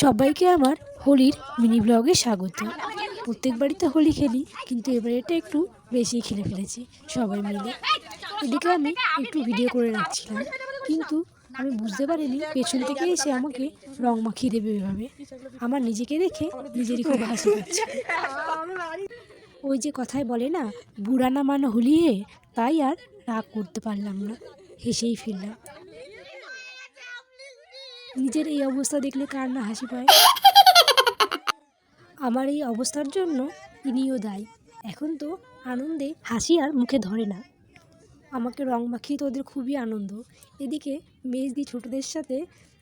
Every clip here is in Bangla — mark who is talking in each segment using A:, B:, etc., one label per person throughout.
A: সবাইকে আমার হোলির মিনি ব্লগে স্বাগত। প্রত্যেক বাড়িতে হোলি খেলি, কিন্তু এবারে এটা একটু বেশি খেলে ফেলেছি সবাই মিলে। এদিকে আমি একটু ভিডিও করে রাখছিলাম, কিন্তু আমি বুঝতে পারিনি পেছন থেকে এসে আমাকে রং মাখিয়ে দেবে এভাবে। আমার নিজেকে দেখে নিজেরই খুব হাসি পাচ্ছে। ওই যে কথায় বলে না, বুড়া না মানে হোলি হে, তাই আর রাগ করতে পারলাম না, হেসেই ফিরলাম। নিজের এই অবস্থা দেখলে কার না হাসি পায়। আমার এই অবস্থার জন্য ইনিও দায়ী। এখন তো আনন্দে হাসি আর মুখে ধরে না। আমাকে রং মাখিয়ে তো ওদের খুবই আনন্দ। এদিকে মেজদি ছোটদের সাথে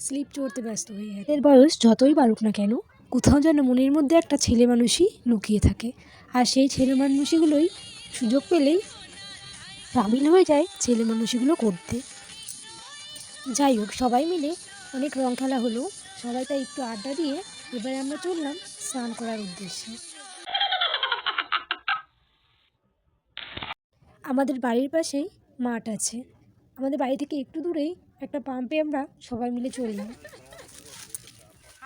A: স্লিপ চড়তে ব্যস্ত হয়ে গেছে। এর বয়স যতই বাড়ুক না কেন, কোথাও যেন মনের মধ্যে একটা ছেলে মানুষই লুকিয়ে থাকে। আর সেই ছেলে মানুষগুলোই সুযোগ পেলেই সামিল হয়ে যায় ছেলে মানুষগুলো করতে। যাই হোক, সবাই মিলে অনেক রং খেলা হলো। সবাই তাই একটু আড্ডা দিয়ে এবারে আমরা চললাম স্নান করার উদ্দেশ্যে। আমাদের বাড়ির পাশেই মাঠ আছে। আমাদের বাড়ি থেকে একটু দূরেই একটা পাম্পে আমরা সবাই মিলে চললাম।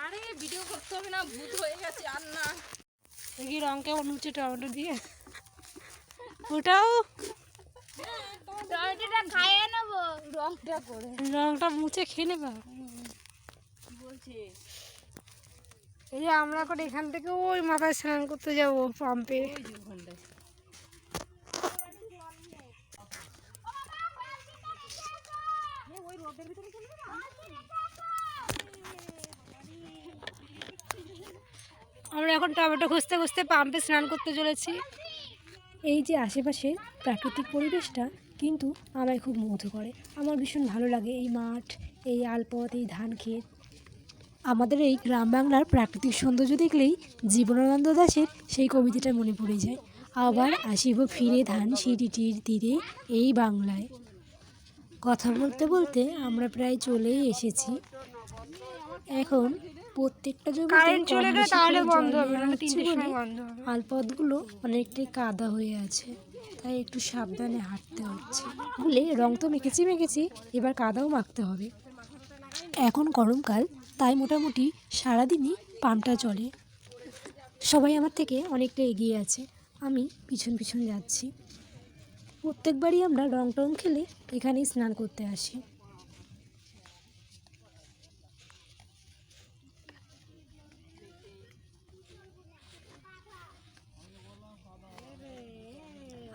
B: আরে ভিডিও করতে হবে না, ভূত হয়ে গেছে আর না।
A: দেখি রং কেমন হচ্ছে টমেটো দিয়ে। ওটাও
B: টমেটোটা খাইয়ে নেবো, রংটা করে
A: রংটা মুছে খেয়ে নেবা।
B: বলছে
A: এই যে আমরা এখন এখান থেকে ওই মাথায় স্নান করতে যাবো পাম্পে। আমরা এখন টমেটো খুঁজতে খুঁজতে পাম্পে স্নান করতে চলেছি। এই যে আশেপাশে প্রাকৃতিক পরিবেশটা কিন্তু আমায় খুব মুগ্ধ করে। আমার ভীষণ ভালো লাগে এই মাঠ, এই আলপথ, এই ধান ক্ষেত। আমাদের এই গ্রাম বাংলার প্রাকৃতিক সৌন্দর্য দেখলেই জীবনানন্দ দাশের সেই কবিতাটা মনে পড়ে যায়। আবার আসিব ফিরে ধান সিঁড়িটির তীরে এই বাংলায়। কথা বলতে বলতে আমরা প্রায় চলেই এসেছি। এখন প্রত্যেকটা আলপথগুলো অনেকটাই কাদা হয়ে আছে, তাই একটু সাবধানে হাঁটতে হচ্ছে। বলে রং তো মেখেছি, এবার কাদাও মাখতে হবে। এখন গরমকাল, তাই মোটামুটি সারাদিনই পাম্পটা চলে। সবাই আমার থেকে অনেকটা এগিয়ে আছে, আমি পিছন পিছন যাচ্ছি। প্রত্যেকবারই আমরা রং টং খেলে এখানেই স্নান করতে আসি।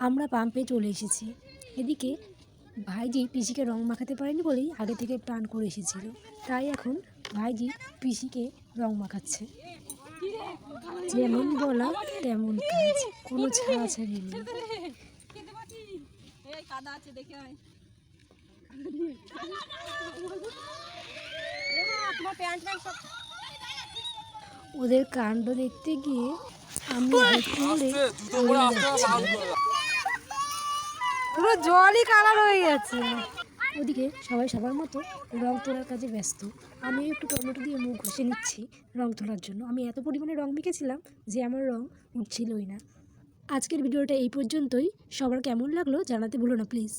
A: আমরা পাম্পে চলে এসেছি। এদিকে ভাইজি পিসিকে রং মাখাতে পারেনি বলেই আগে থেকে প্ল্যান করে এসেছিল, তাই এখন ভাইজি পিসিকে রং মাখাচ্ছে। যেমন বলা তেমন কাজ, কোনো ছাড়াছাড়ি নেই। ওদের কাণ্ড দেখতে গিয়ে আমি পুরো জলই কালার হয়ে গেছে। ওদিকে সবাই সবার মতো রং তোলার কাজে ব্যস্ত। আমি একটু টমেটো দিয়ে মুখ ঘষে নিচ্ছি রং তোলার জন্য। আমি এত পরিমাণে রং মেখেছিলাম যে আমার রং উঠছিলই না। আজকের ভিডিওটা এই পর্যন্তই। সবার কেমন লাগলো জানাতে ভুলো না প্লিজ।